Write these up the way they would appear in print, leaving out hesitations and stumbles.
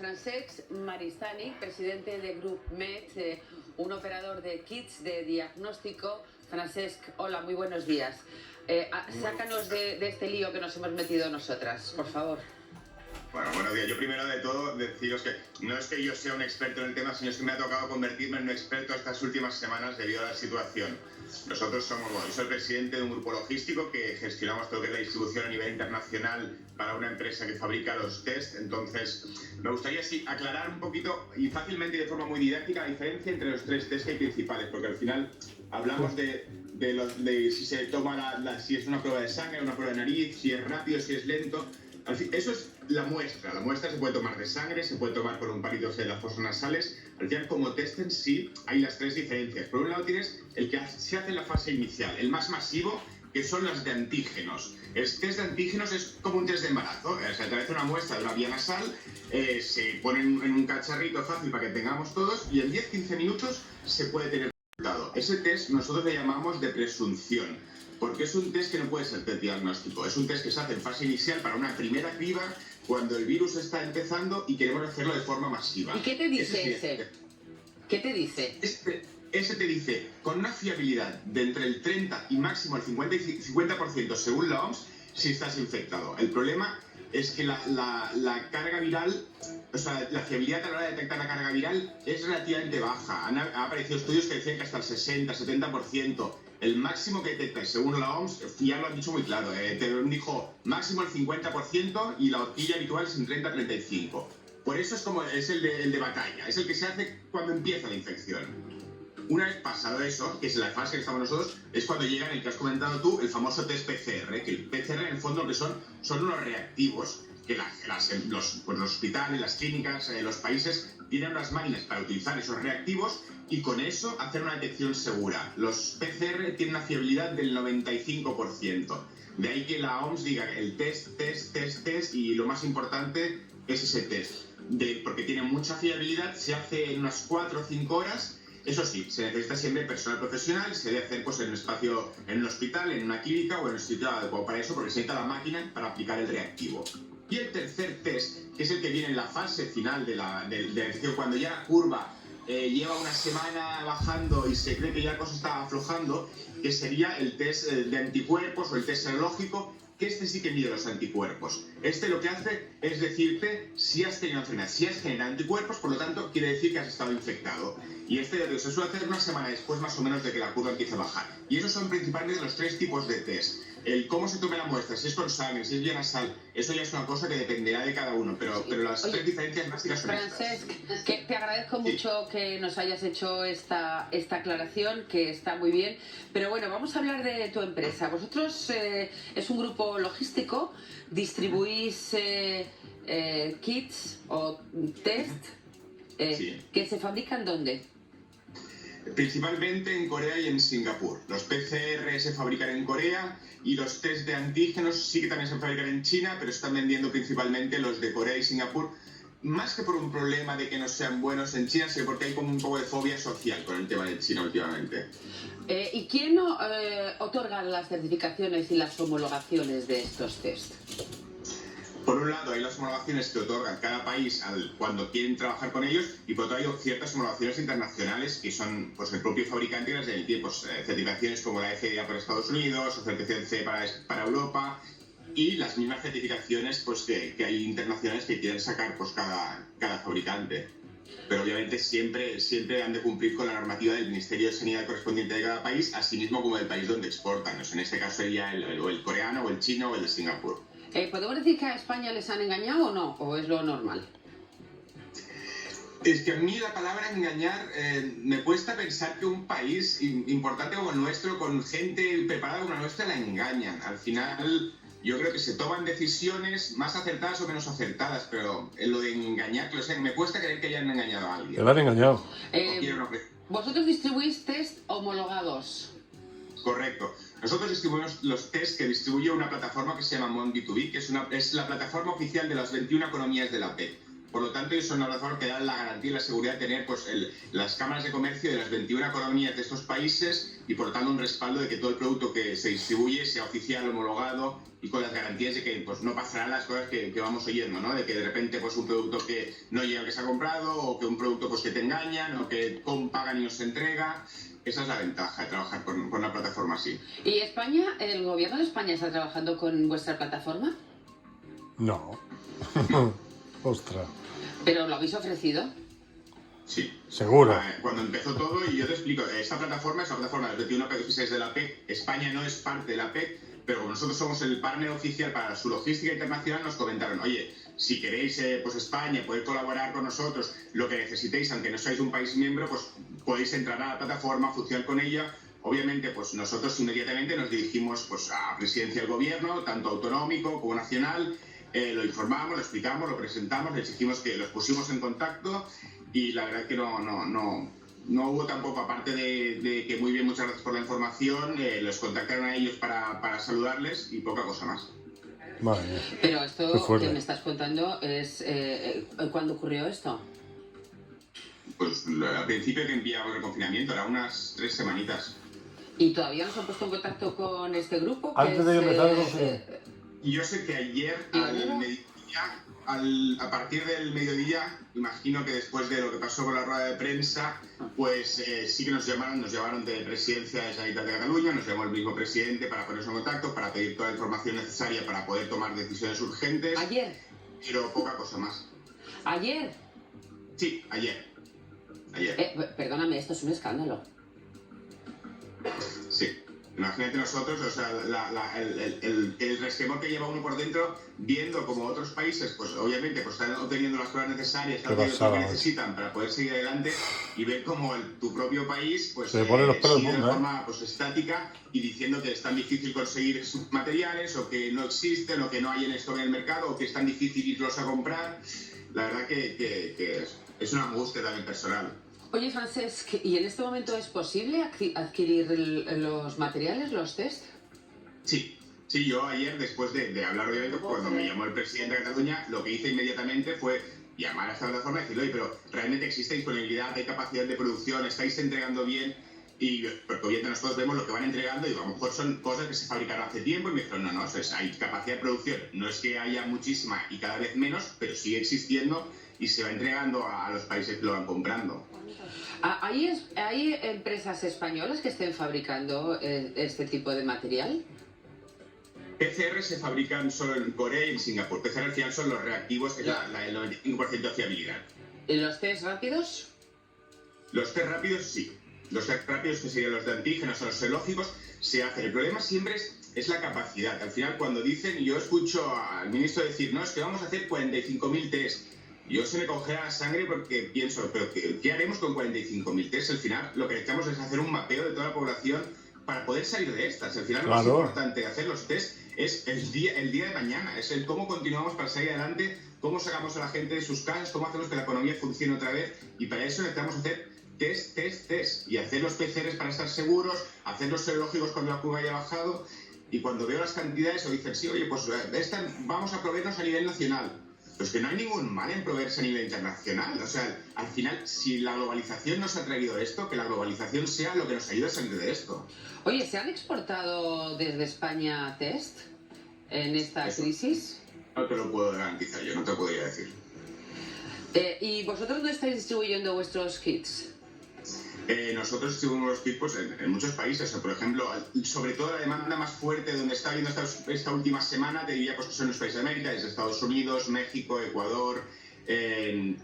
Francesc Maristany, presidente de GroupMed, un operador de kits de diagnóstico. Francesc, hola, muy buenos días. Sácanos de este lío que nos hemos metido nosotras, por favor. Bueno, buenos días. Yo primero de todo deciros que no es que yo sea un experto en el tema, sino es que me ha tocado convertirme en un experto estas últimas semanas debido a la situación. Nosotros somos, yo soy el presidente de un grupo logístico que gestionamos todo lo que es la distribución a nivel internacional para una empresa que fabrica los test. Entonces, me gustaría sí aclarar un poquito y fácilmente y de forma muy didáctica la diferencia entre los tres test que hay principales, porque al final hablamos de si se toma si es una prueba de sangre, una prueba de nariz, si es rápido, si es lento. Eso es la muestra. La muestra se puede tomar de sangre, se puede tomar por un palito de las fosas nasales. Al final, como test en sí, hay las tres diferencias. Por un lado tienes el que se hace en la fase inicial, el más masivo, que son las de antígenos. El test de antígenos es como un test de embarazo. Se trae una muestra de una vía nasal, se pone en un cacharrito fácil para que tengamos todos y en 10-15 minutos se puede tener resultado. Ese test nosotros le llamamos de presunción. Porque es un test que no puede ser test diagnóstico. Es un test que se hace en fase inicial para una primera criba cuando el virus está empezando y queremos hacerlo de forma masiva. ¿Y qué te dice ese? ¿Qué te dice? Ese te dice, con una fiabilidad de entre el 30 y máximo el 50% según la OMS, si estás infectado. El problema es que la carga viral, o sea, la fiabilidad a la hora de detectar la carga viral es relativamente baja. Han aparecido estudios que decían que hasta el 60-70%. El máximo que detecta, según la OMS, ya lo han dicho muy claro, te dijo máximo el 50% y la horquilla habitual es en 30-35%. Por eso es el de batalla, es el que se hace cuando empieza la infección. Una vez pasado eso, que es la fase que estamos nosotros, es cuando llega en el que has comentado tú, el famoso test PCR, que el PCR en el fondo lo que son unos reactivos que los hospitales, las clínicas, los países tienen unas máquinas para utilizar esos reactivos y con eso hacer una detección segura. Los PCR tienen una fiabilidad del 95%. De ahí que la OMS diga el test y lo más importante es ese test. Porque tiene mucha fiabilidad, se hace en unas 4 o 5 horas. Eso sí, se necesita siempre personal profesional, se debe hacer pues, en un espacio, en un hospital, en una clínica o en un sitio adecuado para eso, porque se necesita la máquina para aplicar el reactivo. Y el tercer test, que es el que viene en la fase final de la infección, cuando ya la curva lleva una semana bajando y se cree que ya la cosa está aflojando, que sería el test de anticuerpos o el test serológico, que este sí que mide los anticuerpos. Este lo que hace es decirte si has tenido enfermedad, si has generado anticuerpos, por lo tanto quiere decir que has estado infectado. Y este se suele hacer una semana después más o menos de que la curva empiece a bajar. Y esos son principalmente los tres tipos de test. El cómo se tome la muestra, si es con sangre, si es vía nasal, eso ya es una cosa que dependerá de cada uno, pero las tres diferencias básicas son Francesc, estas. que te agradezco mucho que nos hayas hecho esta aclaración, que está muy bien. Pero bueno, vamos a hablar de tu empresa. Vosotros es un grupo logístico, distribuís kits o test que se fabrican ¿dónde? Principalmente en Corea y en Singapur. Los PCR se fabrican en Corea y los test de antígenos sí que también se fabrican en China, pero están vendiendo principalmente los de Corea y Singapur, más que por un problema de que no sean buenos en China, sino porque hay como un poco de fobia social con el tema de China últimamente. ¿Y quién otorga las certificaciones y las homologaciones de estos test? Por un lado, hay las homologaciones que otorgan cada país cuando quieren trabajar con ellos, y por otro hay ciertas homologaciones internacionales que son pues, el propio fabricante que las emite, pues, certificaciones como la FDA para Estados Unidos o certificación C para Europa, y las mismas certificaciones pues, que hay internacionales que quieren sacar pues, cada fabricante. Pero obviamente siempre han de cumplir con la normativa del Ministerio de Sanidad correspondiente de cada país, así mismo como del país donde exportan. O sea, en este caso sería el coreano, o el chino, o el de Singapur. ¿Podemos decir que a España les han engañado o no? ¿O es lo normal? Es que a mí la palabra engañar me cuesta pensar que un país importante como el nuestro, con gente preparada como la nuestra, la engañan. Al final yo creo que se toman decisiones más acertadas o menos acertadas, pero en lo de engañar, me cuesta creer que hayan engañado a alguien. Te lo han engañado. Vosotros distribuís test homologados. Correcto. Nosotros distribuimos los test que distribuye una plataforma que se llama Mon B2B, que es la plataforma oficial de las 21 economías de la OPEP. Por lo tanto, ellos son una plataforma que dan la garantía y la seguridad de tener pues, las cámaras de comercio de las 21 economías de estos países y por tanto un respaldo de que todo el producto que se distribuye sea oficial, homologado y con las garantías de que pues, no pasarán las cosas que vamos oyendo, ¿no? De que de repente pues, un producto que no llega al que se ha comprado o que un producto pues, que te engañan o que pagan y no se entrega. Esa es la ventaja de trabajar con una plataforma así. ¿Y España, el gobierno de España está trabajando con vuestra plataforma? No. Ostras. ¿Pero lo habéis ofrecido? Sí. Seguro. Cuando empezó todo, y yo te explico, esta plataforma es la plataforma de los 21 países de la PEC. España no es parte de la PEC, pero como nosotros somos el partner oficial para su logística internacional, nos comentaron, oye, si queréis, pues España, poder colaborar con nosotros, lo que necesitéis, aunque no seáis un país miembro, pues podéis entrar a la plataforma, funcionar con ella. Obviamente, pues nosotros inmediatamente nos dirigimos pues, a presidencia del gobierno, tanto autonómico como nacional, lo informamos, lo explicamos, lo presentamos, le exigimos que los pusimos en contacto y la verdad que no hubo tampoco, aparte de que muy bien, muchas gracias por la información, los contactaron a ellos para saludarles y poca cosa más. Madre mía. Pero esto que me estás contando es... ¿cuándo ocurrió esto? Pues al principio que enviamos el confinamiento, era unas 3 semanitas. ¿Y todavía no se han puesto en contacto con este grupo? Antes de que empezara yo sé que ayer al mediodía, a partir del mediodía, imagino que después de lo que pasó con la rueda de prensa, pues sí que nos llamaron de Presidencia de la Generalitat de Cataluña, nos llamó el mismo presidente para ponernos en contacto, para pedir toda la información necesaria para poder tomar decisiones urgentes. ¿Ayer? Pero poca cosa más. ¿Ayer? Sí, ayer. Perdóname, esto es un escándalo. Sí. Imagínate nosotros, o sea, el resquemor que lleva uno por dentro, viendo como otros países, pues obviamente pues, están obteniendo las pruebas necesarias, están obteniendo lo que necesitan para poder seguir adelante y ver como tu propio país pues se pone los pelos sigue de forma pues, estática y diciendo que es tan difícil conseguir sus materiales o que no existen o que no hay en esto en el mercado o que es tan difícil irlos a comprar. La verdad que es una angustia también personal. Oye, Francesc, ¿y en este momento es posible adquirir los materiales, los test? Sí, yo ayer, después de hablar obviamente, cuando me llamó el presidente de Cataluña, lo que hice inmediatamente fue llamar a esta plataforma y decirle, oye, pero ¿realmente existe disponibilidad, hay capacidad de producción, estáis entregando bien? Y porque obviamente nosotros vemos lo que van entregando y a lo mejor son cosas que se fabricaron hace tiempo y me dijeron, no, hay capacidad de producción, no es que haya muchísima y cada vez menos, pero sigue existiendo y se va entregando a los países que lo van comprando. ¿Hay empresas españolas que estén fabricando este tipo de material? PCR se fabrican solo en Corea y en Singapur. PCR al final son los reactivos, que es el 95% de fiabilidad. ¿Y los test rápidos? Los test rápidos sí. Los test rápidos, que serían los de antígenos o los serológicos, se hacen. El problema siempre es la capacidad. Al final, cuando dicen, yo escucho al ministro decir, no, es que vamos a hacer 45.000 test. Yo se me congela la sangre porque pienso, ¿pero qué haremos con 45.000 test? Al final, lo que necesitamos es hacer un mapeo de toda la población para poder salir de estas. Al final, lo más importante de hacer los test es el día de mañana. Es el cómo continuamos para salir adelante, cómo sacamos a la gente de sus casas, cómo hacemos que la economía funcione otra vez. Y para eso necesitamos hacer test. Y hacer los PCRs para estar seguros, hacer los serológicos cuando la curva haya bajado. Y cuando veo las cantidades, o dicen, sí, oye, pues vamos a proveernos a nivel nacional. Pues que no hay ningún mal en proveerse a nivel internacional. O sea, al final, si la globalización nos ha traído esto, que la globalización sea lo que nos ayude a salir de esto. Oye, ¿se han exportado desde España test en esta crisis? No te lo puedo garantizar, yo no te lo podría decir. ¿Y vosotros no estáis distribuyendo vuestros kits? Nosotros distribuimos los kits pues, en muchos países. Por ejemplo, sobre todo la demanda más fuerte donde está viendo esta última semana, te diría pues, que son los países de América, desde Estados Unidos, México, Ecuador,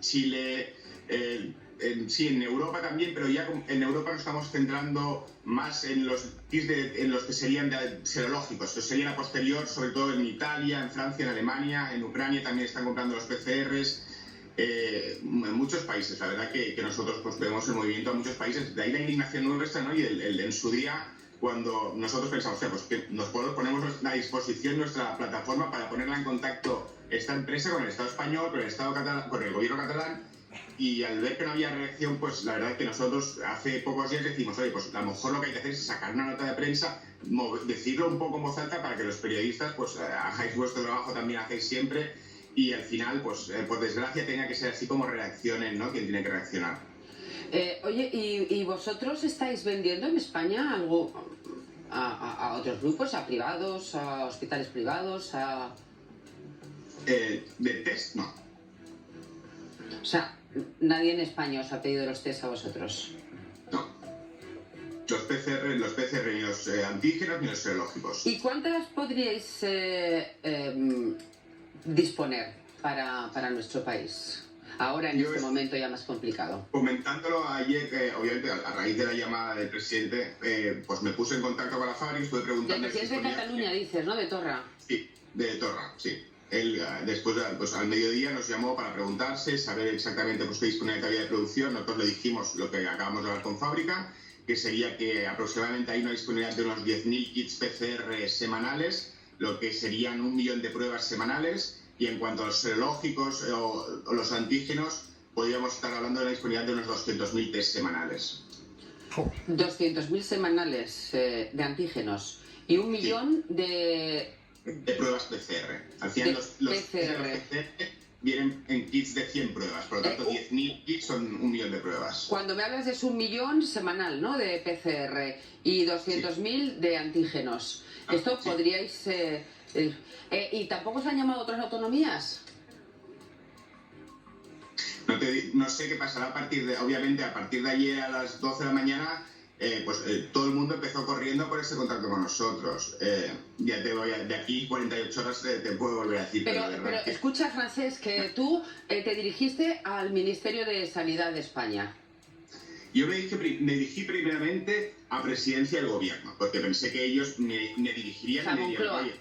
Chile, en Europa también, pero ya en Europa nos estamos centrando más en los kits en los que serían serológicos, que serían a posterior, sobre todo en Italia, en Francia, en Alemania, en Ucrania también están comprando los PCRs. En muchos países, la verdad que nosotros pues, vemos el movimiento a muchos países, de ahí la indignación nuestra, ¿no? Y en su día, cuando nosotros pensamos, pues que nos ponemos a disposición nuestra plataforma para ponerla en contacto esta empresa con el Estado español, con el Estado catalán, con el gobierno catalán, y al ver que no había reacción, pues la verdad que nosotros hace pocos días decimos, oye, pues a lo mejor lo que hay que hacer es sacar una nota de prensa, decirlo un poco en voz alta para que los periodistas pues hagáis vuestro trabajo, también hacéis siempre, y al final, pues por desgracia, tenga que ser así como reaccionen, ¿no? Quien tiene que reaccionar. Oye, ¿y vosotros estáis vendiendo en España algo a otros grupos, a privados, a hospitales privados, a...? De test, no. O sea, nadie en España os ha pedido los test a vosotros. No. Los PCR, ni los antígenos, ni los serológicos. ¿Y cuántas podríais disponer para nuestro país? Ahora, en este momento ya más complicado. Comentándolo ayer, obviamente a raíz de la llamada del presidente, pues me puse en contacto con la fábrica y estuve preguntando... Del presidente de Cataluña, dices, ¿no? De Torra. Sí, de Torra, sí. Él después, pues al mediodía nos llamó para preguntarse, saber exactamente pues, qué disponibilidad había de producción. Nosotros le dijimos lo que acabamos de hablar con fábrica, que sería que aproximadamente hay una disponibilidad de unos 10.000 kits PCR semanales, lo que serían 1 millón de pruebas semanales. Y en cuanto a los serológicos o los antígenos, podríamos estar hablando de la disponibilidad de unos 200.000 test semanales. 200.000 semanales de antígenos y 1 millón de pruebas PCR. Al final los PCR vienen en kits de 100 pruebas, por lo tanto 10.000 kits son 1 millón de pruebas. Cuando me hablas es 1 millón semanal, ¿no? De PCR y 200.000 de antígenos. Esto sí. Podríais... ¿Y tampoco os han llamado otras autonomías? No sé qué pasará a partir de... Obviamente, a partir de ayer a las 12 de la mañana, todo el mundo empezó corriendo por ese contacto con nosotros. Ya te voy de aquí 48 horas te puedo volver a decir. Pero escucha, Francesc, que tú te dirigiste al Ministerio de Sanidad de España. Yo me dirigí primeramente a Presidencia del Gobierno, porque pensé que ellos me dirigirían y me dirían,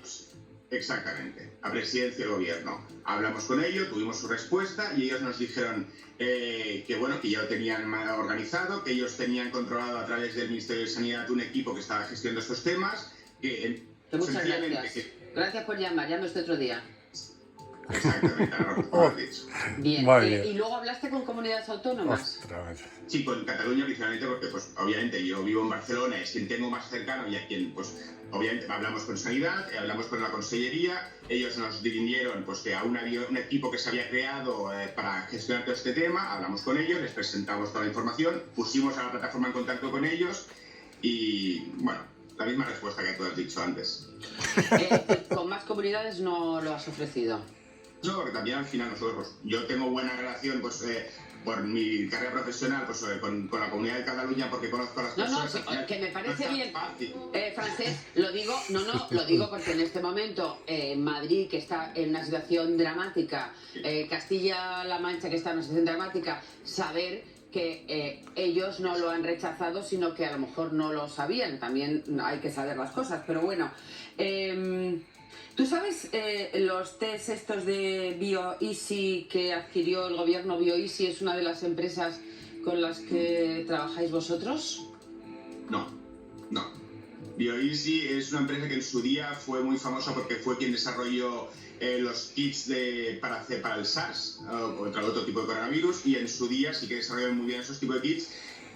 exactamente, a Presidencia del Gobierno. Hablamos con ellos, tuvimos su respuesta y ellos nos dijeron que bueno, que ya lo tenían organizado, que ellos tenían controlado a través del Ministerio de Sanidad un equipo que estaba gestionando estos temas. Que muchas gracias. Gracias por llamar, llame este otro día. Exactamente, lo has dicho. Bien, ¿y luego hablaste con comunidades autónomas? Ostras. Sí, con Cataluña principalmente porque, pues, obviamente yo vivo en Barcelona, es quien tengo más cercano y a quien, pues, obviamente hablamos con Sanidad, hablamos con la Consellería, ellos nos dirigieron, pues, que a un equipo que se había creado para gestionar todo este tema, hablamos con ellos, les presentamos toda la información, pusimos a la plataforma en contacto con ellos y, bueno, la misma respuesta que tú has dicho antes. ¿Con más comunidades no lo has ofrecido? No, porque también al final nosotros, yo tengo buena relación, pues, por mi carrera profesional, pues, con la comunidad de Cataluña, porque conozco a las personas. No, que me parece bien. Francesc, lo digo porque en este momento Madrid, que está en una situación dramática, Castilla-La Mancha, que está en una situación dramática, saber que ellos no lo han rechazado, sino que a lo mejor no lo sabían. También hay que saber las cosas, pero bueno. ¿Tú sabes los test estos de BioEasy que adquirió el gobierno? BioEasy es una de las empresas con las que trabajáis vosotros. No. BioEasy es una empresa que en su día fue muy famosa porque fue quien desarrolló los kits para el SARS o contra otro tipo de coronavirus, y en su día sí que desarrollaron muy bien esos tipos de kits,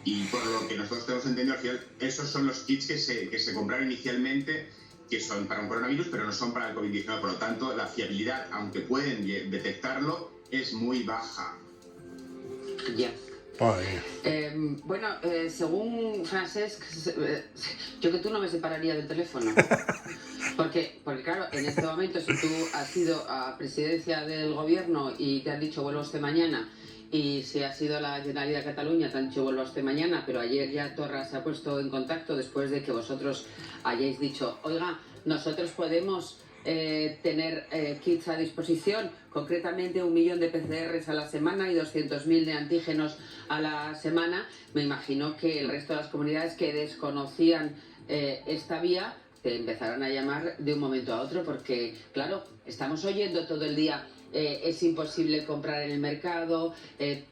y por lo que nosotros tenemos entendido, al final esos son los kits que se compraron inicialmente, que son para un coronavirus, pero no son para el COVID-19. Por lo tanto, la fiabilidad, aunque pueden detectarlo, es muy baja. Ya. Bueno, según Francesc, yo que tú no me separaría del teléfono. Porque claro, en este momento, si tú has ido a presidencia del gobierno y te han dicho vuelvo usted mañana, y si ha sido la Generalitat de Cataluña, te han dicho vuelva usted mañana, pero ayer ya Torra se ha puesto en contacto después de que vosotros hayáis dicho, oiga, nosotros podemos tener kits a disposición, concretamente 1 millón de PCRs a la semana y 200.000 de antígenos a la semana. Me imagino que el resto de las comunidades que desconocían esta vía te empezarán a llamar de un momento a otro, porque claro, estamos oyendo todo el día es imposible comprar en el mercado,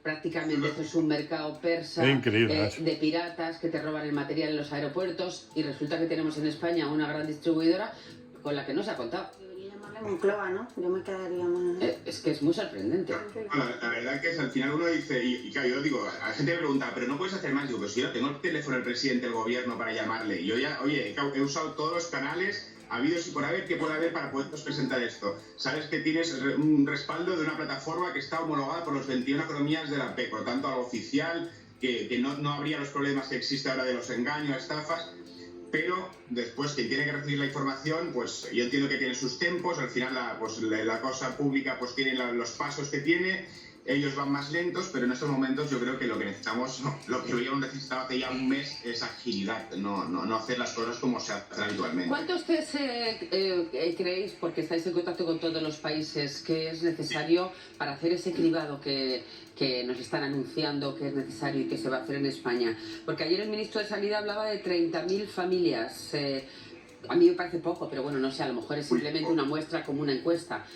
prácticamente esto es un mercado persa de piratas que te roban el material en los aeropuertos, y resulta que tenemos en España una gran distribuidora con la que no se ha contado. Debería llamarle Moncloa, ¿no? Yo me quedaría más... Es que es muy sorprendente. Bueno, la verdad que es, al final uno dice, y claro, yo digo, a la gente me pregunta, pero no puedes hacer más. Digo, pues si yo tengo el teléfono del presidente del gobierno para llamarle, y yo ya, oye, he usado todos los canales habidos y por haber, ¿qué puede haber para poderos presentar esto? Sabes que tienes un respaldo de una plataforma que está homologada por los 21 economías de la PEC, por lo tanto, algo oficial, que no habría los problemas que existe ahora de los engaños, estafas, pero después quien tiene que recibir la información, pues yo entiendo que tiene sus tempos, al final la cosa pública pues tiene los pasos que tiene, ellos van más lentos, pero en estos momentos yo creo que lo que necesitamos, lo que hubiéramos necesitado hace ya un mes es agilidad, no hacer las cosas como se hacen habitualmente. ¿Cuánto ustedes creéis, porque estáis en contacto con todos los países, que es necesario para hacer ese cribado que nos están anunciando que es necesario y que se va a hacer en España? Porque ayer el ministro de Sanidad hablaba de 30.000 familias. A mí me parece poco, pero bueno, no sé, a lo mejor es simplemente una muestra como una encuesta.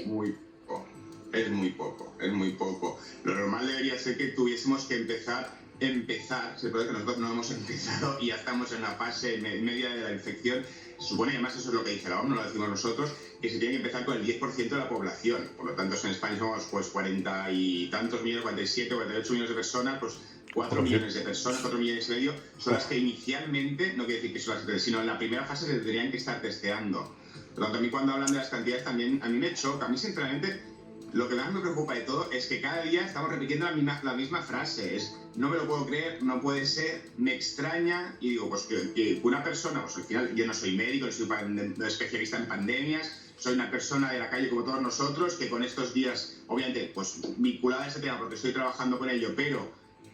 Muy poco. Es muy poco. Lo normal debería ser que tuviésemos que empezar, se puede que nosotros no hemos empezado y ya estamos en la fase media de la infección. Se supone, además eso es lo que dice la OMS, no lo decimos nosotros, que se tiene que empezar con el 10% de la población. Por lo tanto, en España somos pues 40 y tantos millones, 47, 48 millones de personas, pues 4 millones de personas, 4 millones y medio, son las que inicialmente, no quiere decir que son las, sino en la primera fase se tendrían que estar testeando. Por lo tanto, a mí cuando hablan de las cantidades también, a mí me choca, a mí sinceramente... Lo que más me preocupa de todo es que cada día estamos repitiendo la misma frase. No me lo puedo creer, no puede ser, me extraña. Y digo, pues que una persona, pues al final yo no soy médico, no soy especialista en pandemias, soy una persona de la calle como todos nosotros, que con estos días, obviamente, pues vinculada a este tema porque estoy trabajando con ello, pero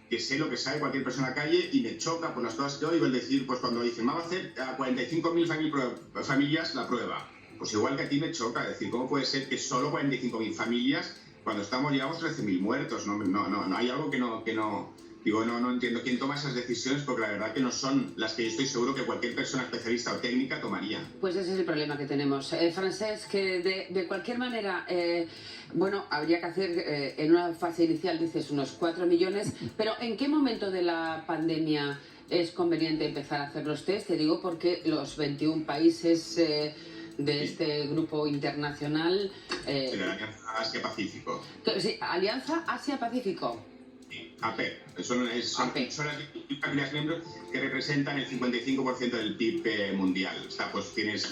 que sé lo que sabe cualquier persona en la calle y me choca por las cosas que oigo, el decir, pues cuando dicen, vamos a hacer a 45.000 familias la prueba. Pues igual que a ti me choca, decir, ¿cómo puede ser que solo 45.000 familias, cuando llevamos 13.000 muertos? No, hay algo que no entiendo quién toma esas decisiones, porque la verdad que no son las que yo estoy seguro que cualquier persona especialista o técnica tomaría. Pues ese es el problema que tenemos. Francesc, que de cualquier manera, bueno, habría que hacer en una fase inicial, dices, unos 4 millones, pero ¿en qué momento de la pandemia es conveniente empezar a hacer los test? Te digo porque los 21 países... de este grupo internacional... de la Alianza Asia-Pacífico. Sí, Alianza Asia-Pacífico. Sí, AP. Son las familias miembros que representan el 55% del PIB mundial. Pues tienes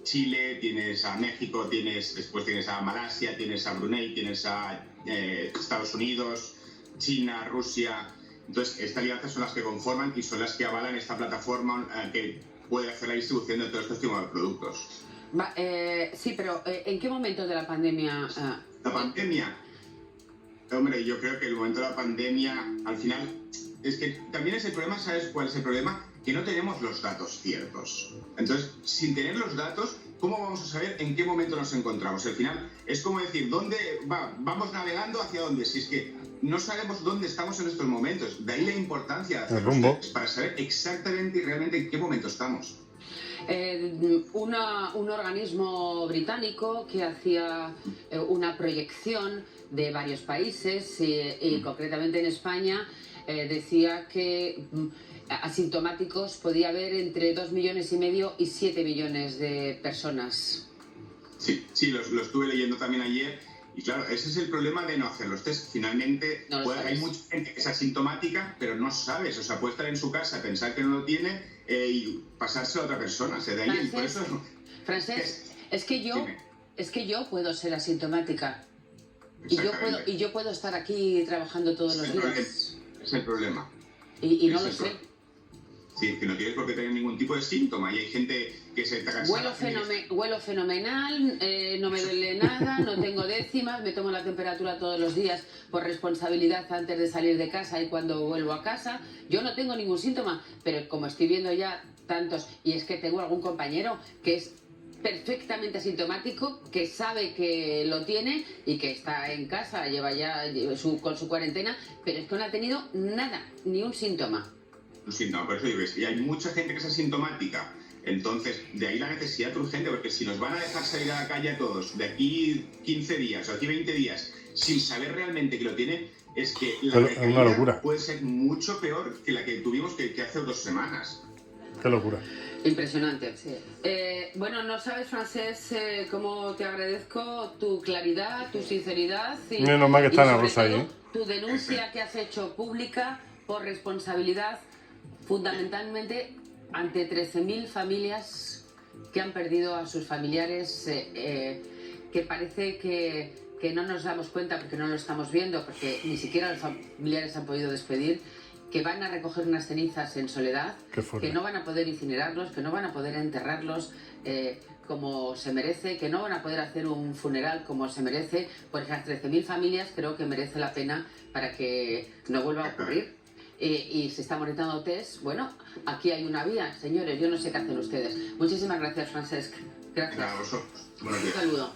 Chile, tienes a México, después tienes a Malasia, tienes a Brunei, tienes a Estados Unidos, China, Rusia... Entonces, estas alianzas son las que conforman y son las que avalan esta plataforma que puede hacer la distribución de todos estos tipos de productos. Sí, pero ¿en qué momento de la pandemia? La pandemia. Hombre, yo creo que el momento de la pandemia, al final, es que también es el problema, ¿sabes cuál es el problema? Que no tenemos los datos ciertos. Entonces, sin tener los datos, ¿cómo vamos a saber en qué momento nos encontramos? Al final, es como decir, vamos navegando hacia dónde, si es que no sabemos dónde estamos en estos momentos. De ahí la importancia de hacer los test, para saber exactamente y realmente en qué momento estamos. Un organismo británico que hacía una proyección de varios países y concretamente en España decía que asintomáticos podía haber entre 2,5 millones y 7 millones de personas. Sí, lo estuve leyendo también ayer. Y claro, ese es el problema de no hacer los test. Finalmente, hay mucha gente que es asintomática, pero no sabes. O sea, puede estar en su casa, pensar que no lo tiene y pasárselo a otra persona. De ahí, por eso... Francesc, es que yo puedo ser asintomática. Y yo puedo estar aquí trabajando todos los días. Es el problema. Y no lo sé. Sí, que no tienes por qué tener ningún tipo de síntoma y hay gente que se está cansada. Huelo fenomenal, no me duele nada, no tengo décimas, me tomo la temperatura todos los días por responsabilidad antes de salir de casa y cuando vuelvo a casa. Yo no tengo ningún síntoma, pero como estoy viendo ya tantos, y es que tengo algún compañero que es perfectamente asintomático, que sabe que lo tiene y que está en casa, lleva ya con su cuarentena, pero es que no ha tenido nada, ni un síntoma. Por eso digo, y hay mucha gente que es asintomática. Entonces, de ahí la necesidad urgente, porque si nos van a dejar salir a la calle a todos de aquí 15 días o aquí 20 días sin saber realmente que lo tiene, es que la recaída puede ser mucho peor que la que tuvimos que hace 2 semanas. Qué locura. Impresionante. Sí. Bueno, no sabes, Francesc, cómo te agradezco tu claridad, tu sinceridad y, menos mal que está Ana Rosa ahí. Tu denuncia que has hecho pública por responsabilidad, fundamentalmente ante 13.000 familias que han perdido a sus familiares, que parece que no nos damos cuenta porque no lo estamos viendo, porque ni siquiera los familiares han podido despedir, que van a recoger unas cenizas en soledad, que no van a poder incinerarlos, que no van a poder enterrarlos como se merece, que no van a poder hacer un funeral como se merece. Por esas 13.000 familias creo que merece la pena para que no vuelva a ocurrir. Y se está monetando test. Bueno, aquí hay una vía, señores, yo no sé qué hacen ustedes. Muchísimas gracias, Francesc. Gracias. A vosotros. Buenos Un días. saludo.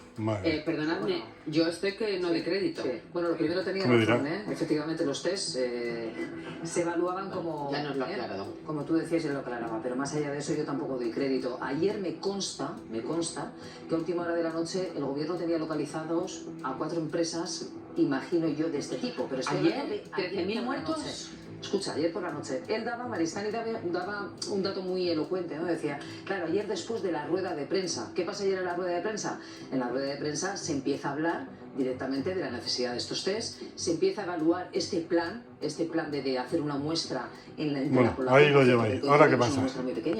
Perdonadme, yo estoy que no de crédito. Sí. Bueno, lo primero tenía ¿Qué me razón, dirá? Efectivamente, los test se evaluaban como... Ya nos lo ha aclarado. Como tú decías, yo lo aclaraba, pero más allá de eso yo tampoco doy crédito. Ayer me consta que a última hora de la noche el gobierno tenía localizados a 4 empresas, imagino yo, de este tipo. Pero estoy ¿Ayer? hablando de 13.000 por la muertos. noche. Escucha, ayer por la noche, Maristani daba un dato muy elocuente, ¿no? Decía, claro, ayer después de la rueda de prensa, ¿qué pasa ayer en la rueda de prensa? En la rueda de prensa se empieza a hablar directamente de la necesidad de estos test, se empieza a evaluar este plan de hacer una muestra en la Bueno, población. ahí lo lleva ahí. ¿Ahora qué pasa? Una muestra muy pequeña.